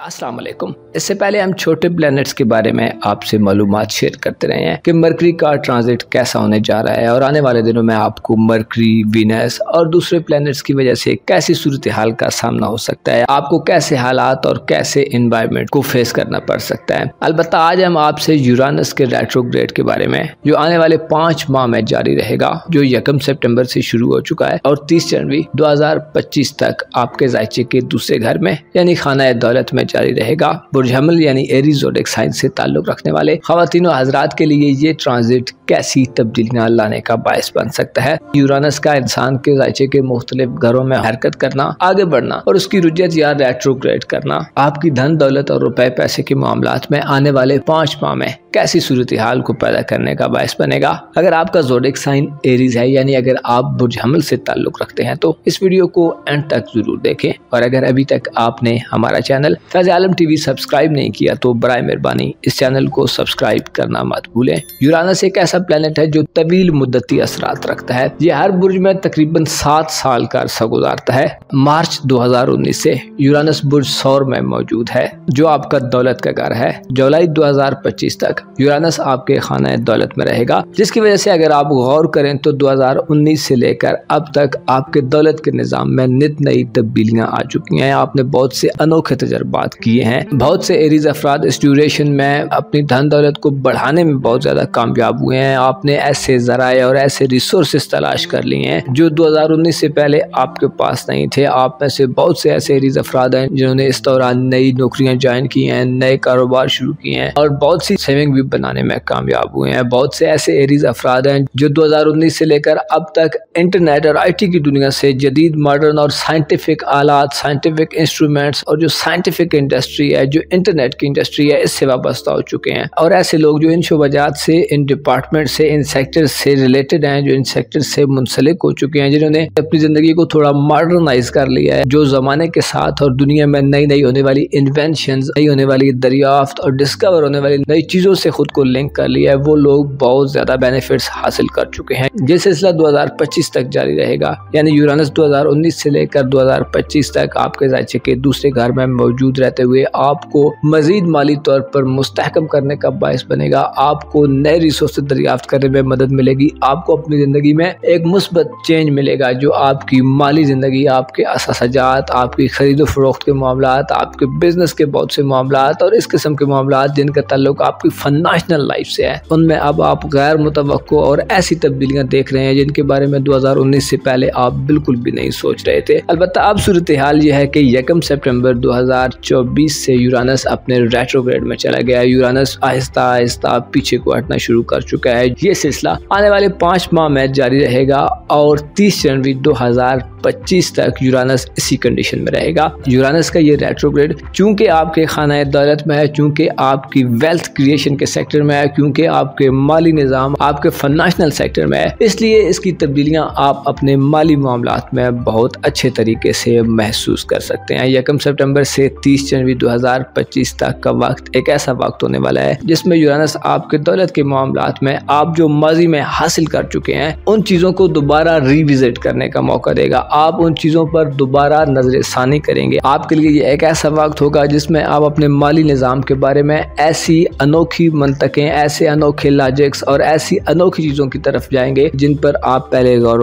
अस्सलाम वालेकुम। इससे पहले हम छोटे प्लैनेट्स के बारे में आपसे मालूमात शेयर करते रहे हैं कि मरकरी का ट्रांजिट कैसा होने जा रहा है और आने वाले दिनों में आपको मरकरी, वीनस और दूसरे प्लैनेट्स की वजह से कैसी सूरत हाल का सामना हो सकता है, आपको कैसे हालात और कैसे एनवायरनमेंट को फेस करना पड़ सकता है। अलबत्ता आज हम आपसे यूरानस के रेट्रोग्रेड के बारे में, जो आने वाले 5 माह में जारी रहेगा, जो 1 सितंबर से शुरू हो चुका है और 30 जनवरी 2025 तक आपके ज़ायचे के दूसरे घर में यानी खाना दौलत में जारी रहेगा। बुर्ज हमल यानी एरीज ज़ोडिएक साइन से ताल्लुक रखने वाले ख़वातीन और हज़रात के लिए ये ट्रांजिट कैसी तब्दीलियां लाने का बायस बन सकता है। यूरानस का इंसान के ज़ायचे के मुख्तलिफ घरों में हरकत करना, आगे बढ़ना और उसकी रुजत या रेट्रोग्रेड करना आपकी धन दौलत और रुपए पैसे के मामलात में आने वाले 5 माह में कैसी सूरत हाल को पैदा करने का बायस बनेगा। अगर आपका ज़ोडिएक साइन एरीज है यानी अगर आप बुर्ज हमल से ताल्लुक रखते हैं तो इस वीडियो को एंड तक जरूर देखें। और अगर अभी तक आपने हमारा चैनल फैज़ आलम टीवी सब्सक्राइब नहीं किया तो बराए मेहरबानी इस चैनल को सब्सक्राइब करना मत भूलें। यूरानस एक ऐसा प्लेनेट है जो तवील मुद्दती असरात रखता है। ये हर बुर्ज में तकरीबन 7 साल का अरसा गुजारता है। मार्च 2019 से यूरानस बुर्ज सौर में मौजूद है जो आपका दौलत का घर है। जुलाई 2025 तक यूरानस आपके खाना दौलत में रहेगा, जिसकी वजह से अगर आप गौर करें तो 2019 से लेकर अब तक आपके दौलत के निज़ाम में नित नई तब्दीलियां आ चुकी हैं। आपने बहुत से अनोखे तजर्बात किए हैं। बहुत से एरीज अफराद इस ड्यूरेशन में अपनी धन दौलत को बढ़ाने में बहुत ज़्यादा कामयाब हुए हैं। आपने ऐसे ज़राए और ऐसे रिसोर्सेज तलाश कर लिए हैं जो 2019 से पहले आपके पास नहीं थे। आप में से बहुत से ऐसे एरीज अफराद हैं जिन्होंने इस दौरान नई नौकरियां ज्वाइन की हैं, नए कारोबार शुरू किए हैं और बहुत सी सेविंग भी बनाने में कामयाब हुए हैं। बहुत से ऐसे एरीज अफराद हैं जो 2019 से लेकर अब तक इंटरनेट और IT की दुनिया से जदीद मॉडर्न और साइंटिफिक आलात, साइंटिफिक इंस्ट्रूमेंट्स और जो साइंटिफिक इंडस्ट्री है, जो इंटरनेट की इंडस्ट्री है, इससे वाबस्ता हो चुके हैं। और ऐसे लोग जो इन शोबाजात से, इन डिपार्टमेंट से, इन सेक्टर से रिलेटेड हैं, जो इन सेक्टर से मुंसलिक हो चुके हैं, जिन्होंने अपनी ज़िंदगी को थोड़ा मॉडर्नाइज कर लिया है, जो ज़माने के साथ और दुनिया में नई नई होने वाली इन्वेंशंस, नई होने वाली दरियाफ्त और डिस्कवर होने वाली नई चीज़ों से खुद को लिंक कर लिया है, वो लोग बहुत ज़्यादा बेनिफिट्स हासिल कर चुके हैं। ये सिलसिला 2025 तक जारी रहेगा, यानी यूरानस 2019 से लेकर 2025 तक आपके ज़ायचे के दूसरे घर में मौजूद रहते हुए आपको मजीद माली तौर पर मुस्तहकम करने का बायस बनेगा। आपको नए रिसोर्स दरियाफ्त करने में मदद मिलेगी। आपको अपनी ज़िंदगी में एक मुस्बत चेंज मिलेगा जो आपकी माली ज़िंदगी, आपके असासाजात, आपकी खरीदो फरोख्त के मामलात, आपके बिजनेस के बहुत से मामलात और इस किस्म के मामलात जिनका ताल्लुक आपकी फाइनेंशियल लाइफ से है, उनमें अब आप गैर मुतवक्को और ऐसी तब्दीलियां देख रहे हैं जिनके बारे में 2019 से पहले आप बिल्कुल भी नहीं सोच रहे थे। अलबत्ता अब सूरत हाल यह है कि 1 सितंबर 2024 से यूरानस अपने रेट्रोग्रेड में चला गया। यूरानस आहिस्ता आहिस्ता पीछे को हटना शुरू कर चुका है। ये सिलसिला आने वाले 5 माह में जारी रहेगा और 30 जनवरी 2025 तक यूरानस इसी कंडीशन में रहेगा। यूरानस का ये रेट्रोग्रेड चूंकि आपके खाना दौलत में है, चूंकि आपकी वेल्थ क्रिएशन के सेक्टर में है, क्योंकि आपके माली निज़ाम आपके फाइनेंशियल सेक्टर में है, इसलिए इसकी तब्दीलियां आप अपने माली मामलात में बहुत अच्छे तरीके से महसूस कर सकते हैं। 1 सितंबर से 30 जनवरी 2025 तक का वक्त एक ऐसा वक्त होने वाला है जिसमें यूरानस आपके दौलत के मामलात में आप जो माजी में हासिल कर चुके हैं उन चीज़ों को दोबारा रिविजिट करने का मौका देगा। आप उन चीज़ों पर दोबारा नजरसानी करेंगे। आपके लिए ये एक ऐसा वक्त होगा जिसमें आप अपने माली निज़ाम के बारे में ऐसी अनोखी मंतकें, ऐसे अनोखे लॉजिक्स और ऐसी अनोखी चीज़ों की तरफ जाएंगे जिन पर आप पहले गौर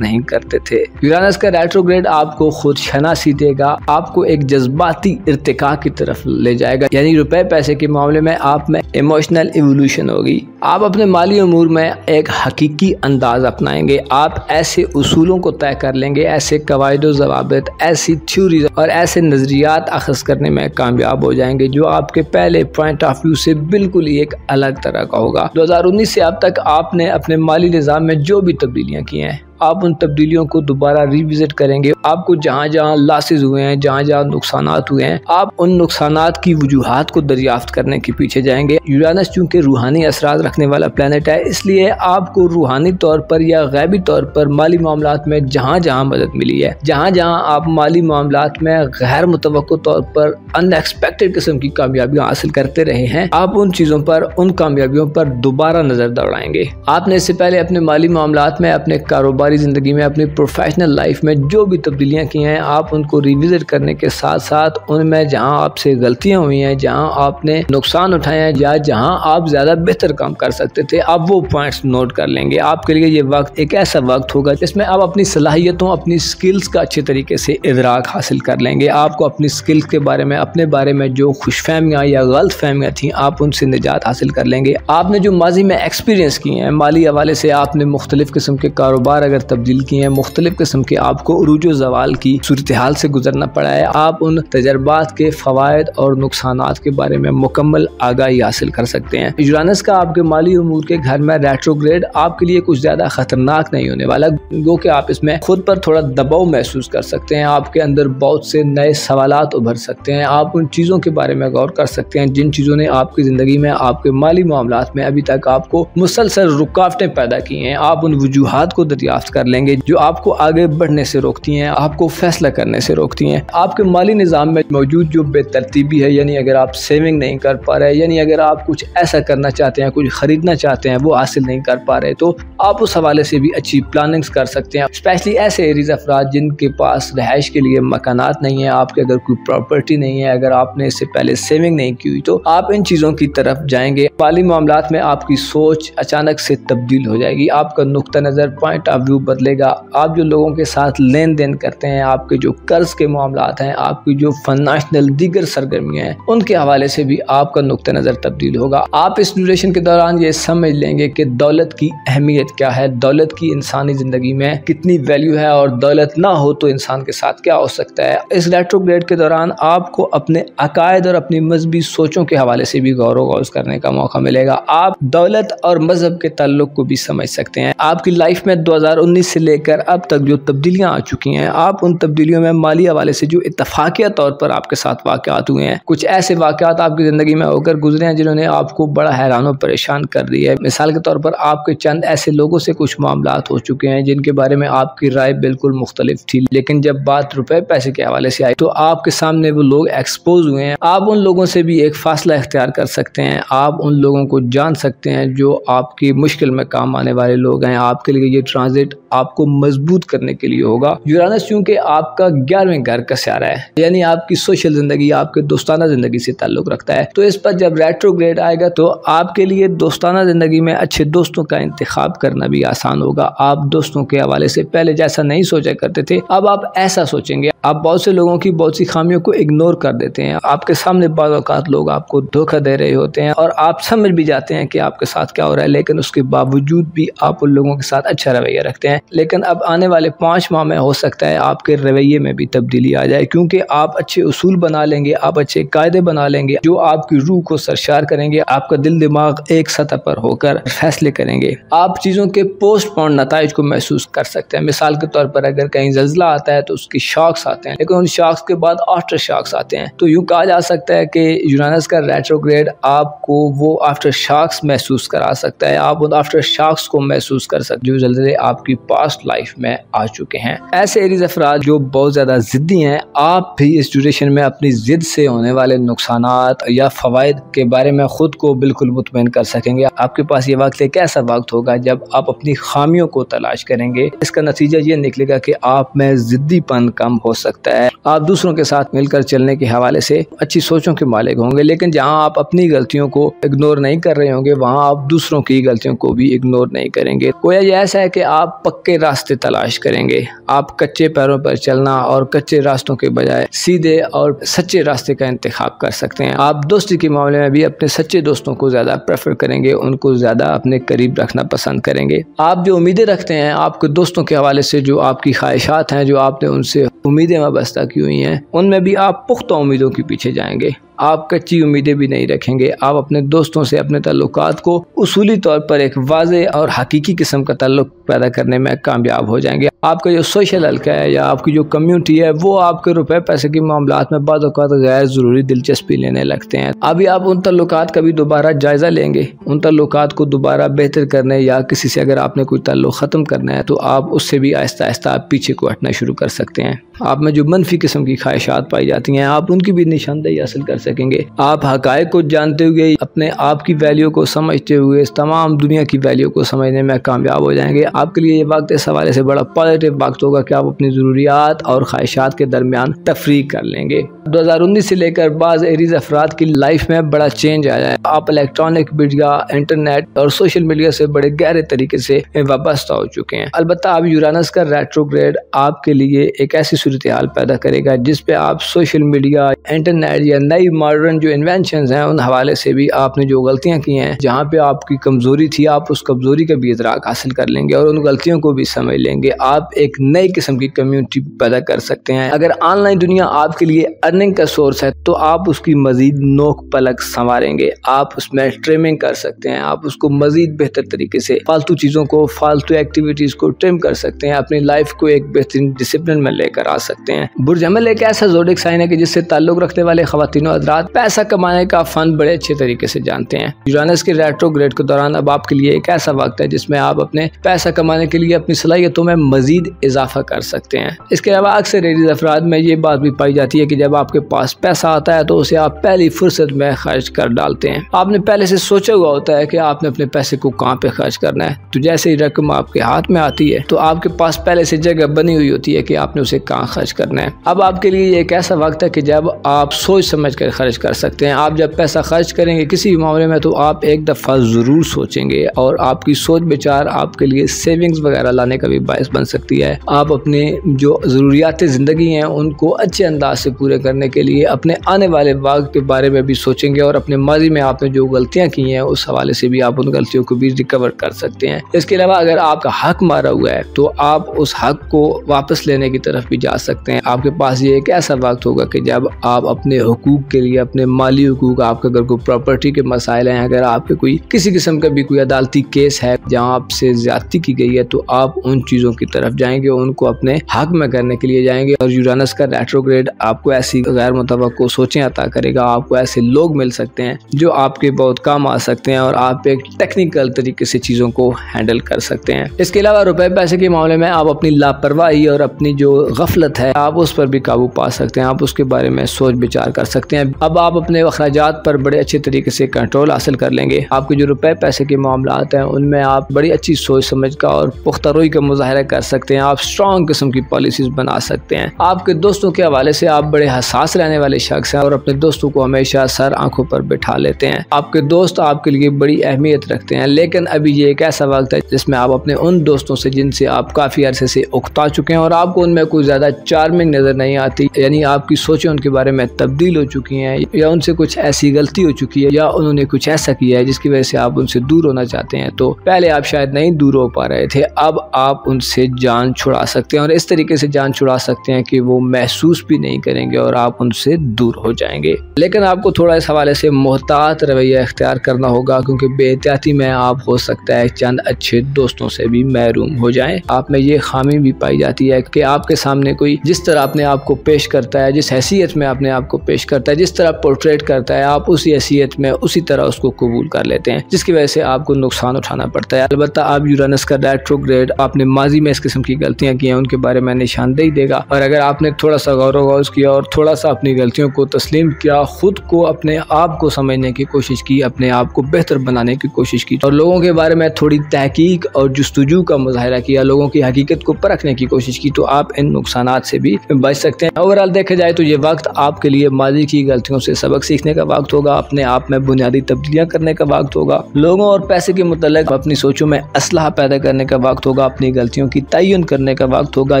नहीं करते थे। यूरानस का रेट्रोग्रेड आपको खुद शनासी देगा, आपको एक जज्बाती इर्तिका की तरफ ले जाएगा, यानी रुपए पैसे के मामले में आप में इमोशनल इवोल्यूशन होगी। आप अपने माली अमूर में एक हकीकी अंदाज अपनाएंगे। आप ऐसे उसूलों को तय कर लेंगे, ऐसे कवायदो ज़वाबित, ऐसी थ्योरीज और ऐसे नज़रियात अखज़ करने में कामयाब हो जाएंगे जो आपके पहले पॉइंट ऑफ व्यू से बिल्कुल ही एक अलग तरह का होगा। 2019 से अब तक आपने अपने माली निज़ाम में जो भी तब्दीलियां की हैं, आप उन तब्दीलियों को दोबारा रिविजिट करेंगे। आपको जहाँ जहाँ लॉसेज हुए हैं, जहाँ जहाँ नुकसानात हुए हैं, आप उन नुकसानात की वजूहात को दरियाफ्त करने के पीछे जाएंगे। यूरानस चूँकि रूहानी असरात रखने वाला प्लेनेट है, इसलिए आपको रूहानी तौर पर या गैबी तौर पर माली मामलात में जहाँ जहाँ मदद मिली है, जहाँ जहाँ आप माली मामलात में गैर मुतवक्को तौर पर अनएक्सपेक्टेड किस्म की कामयाबियाँ हासिल करते रहे हैं, आप उन चीज़ों पर, उन कामयाबियों पर दोबारा नज़र दौड़ाएंगे। आपने इससे पहले अपने माली मामलात में, अपने कारोबार हमारी ज़िंदगी में अपनी प्रोफेशनल लाइफ में जो भी तब्दीलियाँ की हैं आप उनको रिविज़िट करने के साथ साथ उनमें जहां आपसे गलतियां हुई हैं, जहां आपने नुकसान उठाए हैं या जहां आप ज़्यादा बेहतर काम कर सकते थे, आप वो पॉइंट्स नोट कर लेंगे। आपके लिए ये वक्त एक ऐसा वक्त होगा जिसमें आप अपनी सलाहियतों, अपनी स्किल्स का अच्छे तरीके से इदराक हासिल कर लेंगे। आपको अपनी स्किल्स के बारे में, अपने बारे में जो खुशफहमियाँ या गलत फहमियाँ थी, आप उनसे निजात हासिल कर लेंगे। आपने जो माजी में एक्सपीरियंस किए हैं, माली हवाले से आपने मुख्तलिफ किस्म के कारोबार अगर तब्दील किए हैं, मुख्तलिफ किस्म के आपको उरूज व ज़वाल की सूरत हाल से गुजरना पड़ा है, आप उन तजर्बात के फ़वाइद और नुकसानात के बारे में मुकम्मल आगाही हासिल कर सकते हैं। यूरानस का आपके माली उमूर के घर में रेट्रोग्रेड आपके लिए कुछ ज़्यादा ख़तरनाक नहीं होने वाला, गो कि आप इसमें खुद पर थोड़ा दबाव महसूस कर सकते हैं। आपके अंदर बहुत से नए सवालात उभर सकते हैं। आप उन चीज़ों के बारे में गौर कर सकते हैं जिन चीज़ों ने आपकी ज़िंदगी में, आपके माली मामलात में अभी तक आपको मुसलसल रुकावटें पैदा की हैं। आप उन वजूहात को दरियाफ्त कर लेंगे जो आपको आगे बढ़ने से रोकती हैं, आपको फैसला करने से रोकती हैं। आपके माली निज़ाम में मौजूद जो बेतरतीबी है, यानी अगर आप सेविंग नहीं कर पा रहे, यानी अगर आप कुछ ऐसा करना चाहते हैं, कुछ खरीदना चाहते हैं, वो हासिल नहीं कर पा रहे, तो आप उस हवाले से भी अच्छी प्लानिंग्स कर सकते हैं। स्पेशली ऐसे एरियाज अफराद जिनके पास रिहाइश के लिए मकानात नहीं है, आपके अगर कोई प्रॉपर्टी नहीं है, अगर आपने इससे पहले सेविंग नहीं की हुई, तो आप इन चीज़ों की तरफ जाएंगे। माली मामलात में आपकी सोच अचानक से तब्दील हो जाएगी, आपका नुक्ता नज़र, पॉइंट ऑफ व्यू बदलेगा। आप जो लोगों के साथ लेन देन करते हैं, आपके जो कर्ज के मामलात हैं, आपकी जो फाइनेंशियल दीगर सरगर्मियाँ हैं, उनके हवाले से भी आपका नुक्ता नज़र तब्दील होगा। आप इस ड्यूरेशन के दौरान ये समझ लेंगे कि दौलत की अहमियत क्या है, दौलत की इंसानी ज़िंदगी में कितनी वैल्यू है और दौलत ना हो तो इंसान के साथ क्या हो सकता है। इस रेट्रोग्रेड के दौरान आपको अपने अकायद और अपनी मजहबी सोचों के हवाले से भी गौर करने का मौका मिलेगा। आप दौलत और मजहब के ताल्लुक को भी समझ सकते हैं। आपकी लाइफ में 2019 से लेकर अब तक जो तब्दीलियां आ चुकी हैं, आप उन तब्दीलियों में माली हवाले से जो इत्तफाकिया तौर पर आपके साथ वाक़यात हुए हैं, कुछ ऐसे वाक़यात आपकी ज़िंदगी में होकर गुजरे हैं जिन्होंने आपको बड़ा हैरान और परेशान कर दिया है। मिसाल के तौर पर आपके चंद ऐसे लोगों से कुछ मामलात हो चुके हैं जिनके बारे में आपकी राय बिल्कुल मुख्तलिफ थी, लेकिन जब बात रुपए पैसे के हवाले से आई तो आपके सामने वो लोग एक्सपोज हुए हैं। आप उन लोगों से भी एक फासला इख्तियार कर सकते हैं। आप उन लोगों को जान सकते हैं जो आपकी मुश्किल में काम आने वाले लोग हैं। आपके लिए ये ट्रांजिट आपको मजबूत करने के लिए होगा। यूरानस चूंकि आपका 11वें घर का सियारा है, यानी आपकी सोशल जिंदगी, आपके दोस्ताना जिंदगी से ताल्लुक रखता है, तो इस पर जब रेट्रोग्रेड आएगा तो आपके लिए दोस्ताना जिंदगी में अच्छे दोस्तों का इंतखाब करना भी आसान होगा। आप दोस्तों के हवाले से पहले जैसा नहीं सोचा करते थे, अब आप ऐसा सोचेंगे। आप बहुत से लोगों की बहुत सी खामियों को इग्नोर कर देते हैं। आपके सामने बाज़ औक़ात लोग आपको धोखा दे रहे होते हैं और आप समझ भी जाते हैं कि आपके साथ क्या हो रहा है, लेकिन उसके बावजूद भी आप उन लोगों के साथ अच्छा रवैया रखते हैं। लेकिन अब आने वाले 5 माह में हो सकता है आपके रवैये में भी तब्दीली आ जाए, क्योंकि आप अच्छे उसूल बना लेंगे, आप अच्छे कायदे बना लेंगे जो आपकी रूह को सरशार करेंगे। आपका दिल दिमाग एक सतह पर होकर फैसले करेंगे। आप चीज़ों के पोस्टपोन नताइज को महसूस कर सकते हैं। मिसाल के तौर पर अगर कहीं ज़ल्ज़ला आता है तो उसकी शॉक्स आते हैं, लेकिन उन शॉक्स के बाद आफ्टर शॉक्स आते हैं। तो यूँ कहा जा सकता है कि यूरानस का रेट्रोग्रेड आपको वो आफ्टर शॉक्स महसूस करा सकता है। आप उन आफ्टर शॉक्स को महसूस कर सकते जो ज़ल्ज़ले आपकी पास्ट लाइफ में आ चुके हैं। ऐसे एरिज अफराद जो बहुत ज़्यादा ज़िद्दी हैं, आप भी इस ड्यूरेशन में अपनी ज़िद से होने वाले नुकसानात या फ़वाइद के बारे में ख़ुद को बिल्कुल मुतमईन कर सकेंगे। आपके पास ये वक्त एक ऐसा वक्त होगा जब आप अपनी खामियों को तलाश करेंगे। इसका नतीजा ये निकलेगा कि आप में ज़िद्दीपन कम हो सकता है। आप दूसरों के साथ मिलकर चलने के हवाले से अच्छी सोचों के मालिक होंगे, लेकिन जहाँ आप अपनी गलतियों को इग्नोर नहीं कर रहे होंगे, वहाँ आप दूसरों की गलतियों को भी इग्नोर नहीं करेंगे। कोई ये ऐसा है कि आप पक्के रास्ते तलाश करेंगे। आप कच्चे पैरों पर चलना और कच्चे रास्तों के बजाय सीधे और सच्चे रास्ते का इंतखाब कर सकते हैं। आप दोस्ती के मामले में भी अपने सच्चे दोस्तों को ज़्यादा प्रेफर करेंगे, उनको ज़्यादा अपने करीब रखना पसंद करेंगे। आप जो उम्मीदें रखते हैं आपके दोस्तों के हवाले से, जो आपकी ख्वाहिशात हैं, जो आपने उनसे उम्मीदें वाबस्ता की हुई हैं, उनमें भी आप पुख्ता उम्मीदों के पीछे जाएंगे। आप कच्ची उम्मीदें भी नहीं रखेंगे। आप अपने दोस्तों से अपने ताल्लुकात को उसूली तौर पर एक वाज़े और हकीकी किस्म का ताल्लुक पैदा करने में कामयाब हो जाएंगे। आपका जो सोशल हल्का है या आपकी जो कम्युनिटी है वो आपके रुपए पैसे के मामलात में बाद औक़ात गैर ज़रूरी दिलचस्पी लेने लगते हैं। अभी आप उन ताल्लुकात का भी दोबारा जायज़ा लेंगे, उन ताल्लुकात को दोबारा बेहतर करने या किसी से अगर आपने कोई ताल्लुक ख़त्म करना है तो आप उससे भी आहिस्ता आहिस्ता आप पीछे को हटना शुरू कर सकते हैं। आप में जो मनफी किस्म की ख्वाहिशात पाई जाती हैं आप उनकी भी निशानदेही हासिल कर सकेंगे। आप हक़ाइक़ को जानते हुए अपने आप की वैल्यू को समझते हुए इस तमाम दुनिया की वैल्यू को समझने में कामयाब हो जाएंगे। आपके लिए ये वक्त इस हवाले से बड़ा पॉजिटिव वक्त होगा कि आप अपनी ज़रूरियात और ख्वाहिशात के दरमियान तफरीक कर लेंगे। 2019 से लेकर बाज़ एरीज़ अफराद की लाइफ में बड़ा चेंज आया है। आप इलेक्ट्रॉनिक मीडिया, इंटरनेट और सोशल मीडिया से बड़े गहरे तरीके से वाबस्ता हो चुके हैं। अलबत्ता अब यूरानस का रेट्रोग्रेड आपके लिए एक ऐसी सूरत हाल पैदा करेगा जिस पे आप सोशल मीडिया, इंटरनेट या नई मॉडर्न जो इन्वेंशंस हैं उन हवाले से भी आपने जो गलतियां की हैं, जहाँ पे आपकी कमजोरी थी, आप उस कमजोरी का भी इदराक हासिल कर लेंगे और उन गलतियों को भी समझ लेंगे। आप एक नई किस्म की कम्युनिटी पैदा कर सकते हैं। अगर ऑनलाइन दुनिया आपके लिए अर्निंग का सोर्स है तो आप उसकी मजीद नोक पलक संवारेंगे। आप उसमें ट्रिमिंग कर सकते हैं, आप उसको मजीद बेहतर तरीके से फालतू चीज़ों को, फालतू एक्टिविटीज़ को ट्रिम कर सकते हैं, अपनी लाइफ को एक बेहतरीन डिसिप्लिन में लेकर आ सकते हैं। बुर्ज हमल एक ऐसा ज़ोडिक साइन है कि जिससे ताल्लुक रखने वाले ख़वातीन और हज़रात पैसा कमाने का फन बड़े अच्छे तरीके से जानते हैं। यूरानस के रेट्रोग्रेड के दौरान अब आपके लिए एक ऐसा वक्त है जिसमें आप अपने पैसा कमाने के लिए अपनी सलाहियतों में मजीद इजाफा कर सकते हैं। इसके अलावा अक्सर एरीज़ अफराद में ये बात भी पाई जाती है कि जब आपके पास पैसा आता है तो उसे आप पहली फुर्सत में खर्च कर डालते हैं। आपने पहले से सोचा हुआ होता है कि आपने अपने पैसे को कहाँ पे खर्च करना है, तो जैसे ही रकम आपके हाथ में आती है तो आपके पास पहले से जगह बनी हुई होती है कि आपने उसे कहाँ खर्च करना है। अब आपके लिए एक ऐसा वक्त है कि जब आप सोच समझ कर खर्च कर सकते हैं। आप जब पैसा खर्च करेंगे किसी भी मामले में तो आप एक दफ़ा ज़रूर सोचेंगे और आपकी सोच विचार आपके लिए सेविंग्स वगैरह लाने का भी बायस बन सकती है। आप अपने जो ज़रूरियात ज़िंदगी हैं उनको अच्छे अंदाज से पूरे करने के लिए अपने आने वाले वक्त के बारे में भी सोचेंगे और अपने माजी में आपने जो गलतियाँ की हैं उस हवाले से भी आप उन गलतियों को भी रिकवर कर सकते हैं। इसके अलावा अगर आपका हक मारा हुआ है तो आप उस हक को वापस लेने की तरफ भी जा सकते हैं। आपके पास ये एक ऐसा वक्त होगा कि जब आप अपने हुकूक के लिए, अपने माली हुकूक, आपके अगर कोई प्रॉपर्टी के मसाइल हैं, अगर आपके कोई किसी किस्म का भी कोई अदालती केस है जहाँ आपसे ज्यादती की गई है तो आप उन चीज़ों की तरफ जाएंगे, उनको अपने हक में करने के लिए जाएंगे। और यूरानस का रेट्रोग्रेड आपको ऐसी गैर मुतवक्को सोचें अता करेगा। आपको ऐसे लोग मिल सकते हैं जो आपके बहुत काम आ सकते हैं और आप एक टेक्निकल तरीके से चीज़ों को हैंडल कर सकते हैं। इसके अलावा रुपए पैसे के मामले में आप अपनी लापरवाही और अपनी जो गफलत है आप उस पर भी काबू पा सकते हैं। आप उसके बारे में सोच विचार कर सकते हैं। अब आप अपने अखराजात पर बड़े अच्छे तरीके से कंट्रोल हासिल कर लेंगे। आपके जो रुपए पैसे के मामलात हैं उनमें आप बड़ी अच्छी सोच समझ का और पुख्ता रोई का मुजाहरा कर सकते हैं। आप स्ट्रॉन्ग किस्म की पॉलिसीज बना सकते हैं। आपके दोस्तों के हवाले से आप बड़े हसास रहने वाले शख्स हैं और अपने दोस्तों को हमेशा सर आंखों पर बिठा लेते हैं। आपके दोस्त आपके लिए बड़ी अहमियत रखते हैं, लेकिन अभी ये एक ऐसा वक्त है जिसमें आप अपने उन दोस्तों से जिनसे आप काफ़ी अरसे से उकता चुके हैं और आपको उनमें कोई ज़्यादा चार्मिंग नज़र नहीं आती, यानी आपकी सोचें उनके बारे में तब्दील हो चुकी हैं या उनसे कुछ ऐसी गलती हो चुकी है या उन्होंने कुछ ऐसा किया है जिसकी वजह से आप उनसे दूर होना चाहते हैं। तो पहले आप शायद नहीं दूर हो पा रहे थे, अब आप उनसे जान छुड़ा सकते हैं और इस तरीके से जान छुड़ा सकते हैं कि वो महसूस भी नहीं करेंगे और आप उनसे दूर हो जाएंगे। लेकिन आपको थोड़ा इस हवाले से मोहतात रवैया इख्तियार करना होगा क्योंकि बेहतियाती में आप हो सकता है चंद अच्छे दोस्तों से भी महरूम हो जाएं। आप में ये खामी भी पाई जाती है कि आपके सामने कोई जिस तरह अपने आप को पेश करता है, जिस हैसियत में अपने आप को पेश करता है, जिस तरह पोर्ट्रेट करता है, आप उसी हैसियत में उसी तरह उसको कबूल कर लेते हैं, जिसकी वजह से आपको नुकसान उठाना पड़ता है। अलबत्ता आप यूरानस का रेट्रोग्रेड आपने माजी में इस किस्म की गलतियां की हैं उनके बारे में निशानदेही देगा और अगर आपने थोड़ा सा गौर किया और थोड़ा सा अपनी गलतियों को तस्लीम किया, खुद को अपने आप को समझने की कोशिश की, अपने आप को बेहतर बनाने की कोशिश की और लोगों के बारे में थोड़ी तहकीक और जुस्तजू का मुजाहरा किया, लोगों की हकीकत को परखने की कोशिश की, तो आप इन नुकसानात से भी बच सकते हैं। ओवरऑल देखा जाए तो ये वक्त आपके लिए माजी की गलतियों से सबक सीखने का वक्त होगा, अपने आप में बुनियादी तब्दीलियां करने का वक्त होगा, लोगों और पैसे के मुतल्लिक अपनी सोचों में असलाह पैदा करने का वक्त होगा, अपनी गलतियों की तयन करने का वक्त होगा,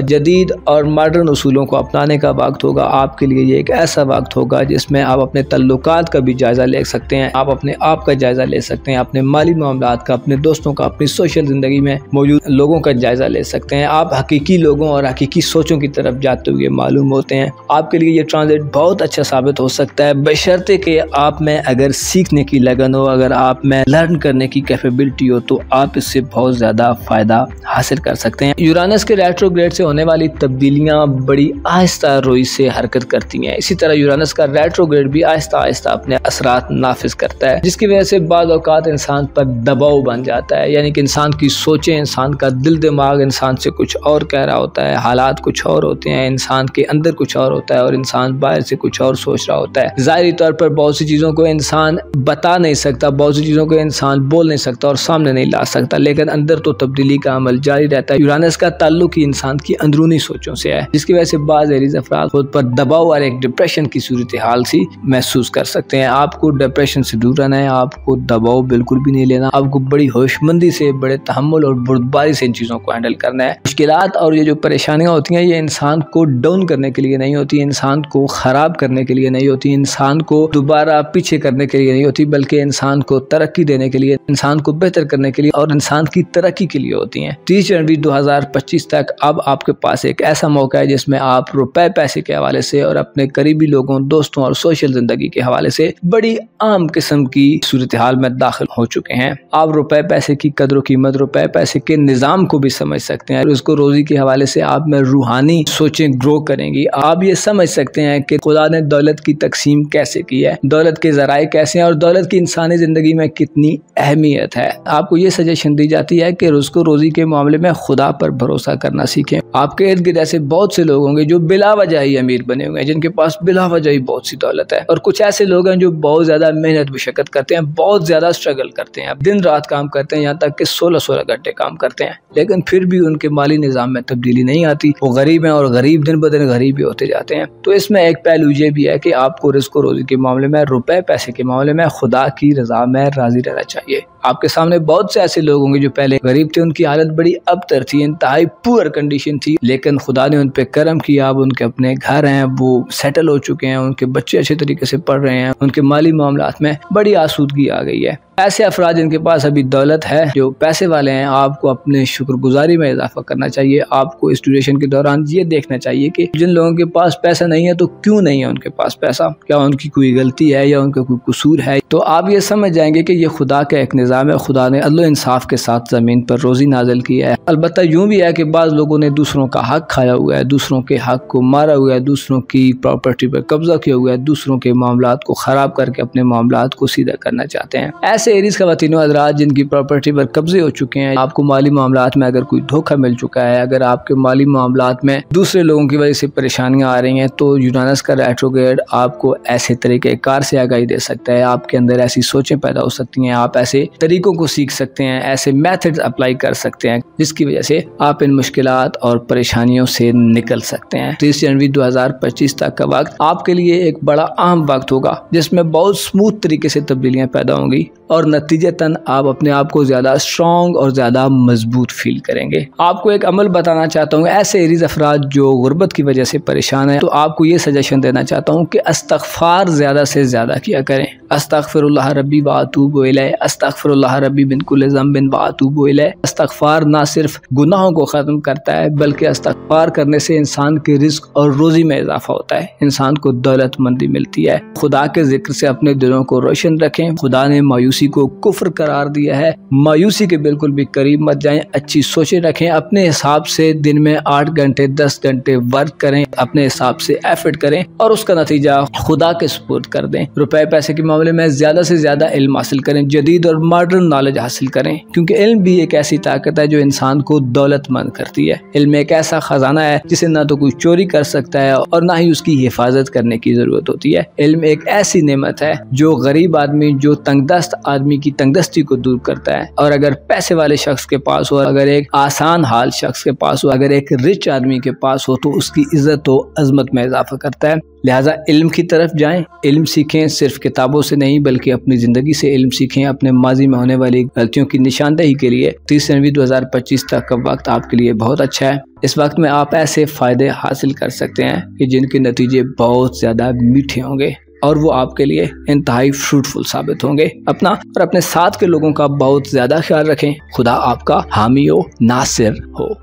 जदीद और मॉडर्न उसूलों को अपनाने का वक्त होगा। आपके लिए ये एक ऐसा वक्त होगा जिसमें आप अपने तल्लुकात का भी जायजा ले सकते हैं, आप अपने आप का जायजा ले सकते हैं, अपने माली मामलात का, अपने दोस्तों का, अपनी सोशल जिंदगी में मौजूद लोगों का जायजा ले सकते हैं। आप हकीकी लोगों और हकीकी सोचों की तरफ जाते हुए मालूम होते हैं। आपके लिए ये ट्रांजिट बहुत अच्छा साबित हो सकता है बशर्ते कि आप में अगर सीखने की लगन हो, अगर आप में लर्न करने की कैपेबिलिटी हो तो आप इससे बहुत ज़्यादा फ़ायदा हासिल कर सकते हैं। यूरानस के रेट्रोग्रेड से होने वाली तब्दीलियां बड़ी आहिस्ता रोई से हरकत करती हैं। इसी तरह यूरानस का रेट्रोग्रेड भी आहिस्ता आहिस्ता अपने असरात नाफिज करता है, जिसकी वजह से बाज़ औक़ात इंसान पर दबाव बन जाता है। यानी कि इंसान की सोचें, इंसान का दिल दिमाग इंसान से कुछ और कह रहा होता है, हालात कुछ और होते हैं, इंसान के अंदर कुछ और होता है और इंसान बाहर से कुछ और सोच रहा होता है। ज़ाहिरी तौर पर बहुत सी चीज़ों को इंसान बता नहीं सकता, बहुत सी चीज़ों को इंसान बोल नहीं सकता और सामने नहीं ला सकता, लेकिन अंदर तो तब्दीली का अमल जारी रहता है। यूरानस का ताल्लुक ही इंसान की अंदरूनी सोचों से है, जिसकी वजह से बाज़ एरीज़ अफराद खुद पर दबाव और एक डिप्रेशन की सूरत हाल सी महसूस कर सकते हैं। आपको डिप्रेशन से दूर रहना है, आपको दबाव बिल्कुल भी नहीं लेना, आपको बड़ी होशमंदी से, बड़े तहम्मुल और बुर्दबारी से इन चीज़ों को हैंडल करना है। मुश्किलात और ये जो परेशानियाँ होती हैं, ये इंसान को डाउन करने के लिए नहीं होती, इंसान को ख़राब करने के लिए नहीं होती, इंसान को दोबारा पीछे करने के लिए नहीं होती, बल्कि इंसान को तरक्की देने के लिए, इंसान को बेहतर करने के लिए और इंसान की तरक्की के लिए होती हैं। 30 जनवरी 2025 तक अब आपके पास एक ऐसा मौका है जिसमें आप रुपए पैसे के हवाले से और अपने करीबी लोगों, दोस्तों और सोशल जिंदगी के हवाले से बड़ी आम किस्म की सूरत हाल में दाखिल हो चुके हैं। आप रुपए पैसे की कदर कीमत, रुपए पैसे के निज़ाम को भी समझ सकते हैं। उसको रोजी के हवाले से आप में रूहानी सोचें ग्रो करेंगी। आप ये समझ सकते हैं कि खुदा ने दौलत की तकसीम कैसे की है, दौलत के ज़राए कैसे हैं और दौलत की इंसानी ज़िंदगी में कितनी अहमियत है। आपको ये सजेशन दी जाती है कि उसको रोजी के मामले में खुदा पर भरोसा करना सीखें। आपके इर्द गिर्द ऐसे बहुत से लोग होंगे जो बिला वजह ही अमीर बने हुए हैं, जिनके पास बिला वजह ही बहुत सी दौलत है, और कुछ ऐसे लोग हैं जो बहुत ज्यादा मेहनत मशक्कत करते हैं, बहुत ज्यादा स्ट्रगल करते हैं, दिन रात काम करते हैं, यहाँ तक कि 16-16 घंटे काम करते हैं, लेकिन फिर भी उनके माली निज़ाम में तब्दीली नहीं आती। वो गरीब हैं और गरीब दिन ब दिन गरीब ही होते जाते हैं। तो इसमें एक पहलू ये भी है कि आपको रिज़्क़ और रोज़ी के मामले में, रुपए पैसे के मामले में खुदा की रज़ा में राज़ी रहना चाहिए। आपके सामने बहुत से ऐसे लोग होंगे जो पहले गरीब थे, उनकी हालत बड़ी अबतर थी, इंतहाई पुअर कंडीशन थी, लेकिन खुदा ने उन पे करम किया। अब उनके अपने घर हैं, वो सेटल हो चुके हैं, उनके बच्चे अच्छे तरीके से पढ़ रहे हैं, उनके माली मामलात में बड़ी आसूदगी आ गई है। ऐसे अफराद जिनके पास अभी दौलत है, जो पैसे वाले हैं, आपको अपने शुक्रगुजारी में इजाफा करना चाहिए। आपको इस ड्यूरेशन के दौरान ये देखना चाहिए कि जिन लोगों के पास पैसा नहीं है तो क्यों नहीं है उनके पास पैसा, क्या उनकी कोई गलती है या उनका कोई कसूर है। तो आप ये समझ जाएंगे कि ये खुदा का एक निज़ाम है, खुदा ने अदल इंसाफ के साथ ज़मीन पर रोज़ी नाजिल की है। अलबत्ता यूँ भी है कि बाज़ लोगों ने दूसरों का हक खाया हुआ है, दूसरों के हक को मारा हुआ है, दूसरों की प्रॉपर्टी पर कब्जा किया हुआ है, दूसरों के मामलात को ख़राब करके अपने मामलात को सीधा करना चाहते हैं। ऐसे एरीज ख़वातीनो हज़रात जिनकी प्रॉपर्टी पर कब्जे हो चुके हैं, आपको माली मामलात में अगर कोई धोखा मिल चुका है, अगर आपके माली मामलात में दूसरे लोगों की वजह से परेशानियां आ रही हैं, तो यूरानस का रेट्रोग्रेड आपको ऐसे तरीके कार से आगाही दे सकता है। आपके अंदर ऐसी सोचें पैदा हो सकती हैं, आप ऐसे तरीकों को सीख सकते हैं, ऐसे मेथड्स अप्लाई कर सकते हैं, जिसकी वजह से आप इन मुश्किलात और परेशानियों से निकल सकते हैं। 30 जनवरी 2025 तक का वक्त आपके लिए एक बड़ा अहम वक्त होगा, जिसमें बहुत स्मूथ तरीके से तब्दीलियां पैदा होंगी और नतीजतन आप अपने आप को ज्यादा स्ट्रॉन्ग और ज्यादा मजबूत फील करेंगे। आपको एक अमल बताना चाहता हूँ, ऐसे एरीज अफराद जो गुर्बत की वजह से परेशान है, तो आपको ये सजेशन देना चाहता हूँ कि इस्तग़फ़ार ज्यादा से ज्यादा किया करें। अस्तग़फ़िरुल्लाह रब्बी व अतूबु इलैह, अस्तग़फ़िरुल्लाह रब्बी मिन कुल्लि ज़ंबिन व अतूबु इलैह। इस्तग़फ़ार ना सिर्फ गुनाहों को खत्म करता है, बल्कि इस्तग़फ़ार करने से इंसान के रिज़्क़ और रोजी में इजाफा होता है, इंसान को दौलतमंदी मिलती है। खुदा के जिक्र से अपने दिलों को रोशन रखें। खुदा ने मायूसी को कुफ्र करार दिया है, मायूसी के बिल्कुल भी करीब मत जाएं। अच्छी सोचें रखें, अपने हिसाब से दिन में 8 घंटे 10 घंटे वर्क करें, अपने हिसाब से एफर्ट करें और उसका नतीजा खुदा के सुपुर्द कर दें। रुपए पैसे के मामले में ज्यादा से ज्यादा इल्म हासिल करें, जदीद और मॉडर्न नॉलेज हासिल करें, क्योंकि इल्म भी एक ऐसी ताकत है जो इंसान को दौलतमंद करती है। इल्म एक ऐसा खजाना है जिसे ना तो कोई चोरी कर सकता है और ना ही उसकी हिफाजत करने की जरूरत होती है। इल्म एक ऐसी नेमत है जो गरीब आदमी, जो तंगदस्त आदमी की तंगदस्ती को दूर करता है। और अगर पैसे वाले शख्स के पास हो, अगर एक आसान हाल शख्स के पास हो, अगर एक रिच आदमी के पास हो, तो उसकी इज्जत व अजमत में इजाफा करता है। लिहाजा इल्म की तरफ जाएं, इल्म सीखें, सिर्फ किताबों से नहीं बल्कि अपनी ज़िंदगी से इल्म सीखें। अपने माजी में होने वाली गलतियों की निशानदेही के लिए 30 जनवरी 2025 तक का वक्त आपके लिए बहुत अच्छा है। इस वक्त में आप ऐसे फ़ायदे हासिल कर सकते हैं कि जिनके नतीजे बहुत ज़्यादा मीठे होंगे और वो आपके लिए इंतहाई फ्रूटफुल साबित होंगे। अपना और अपने साथ के लोगों का बहुत ज़्यादा ख्याल रखें। खुदा आपका हामी हो, नासिर हो।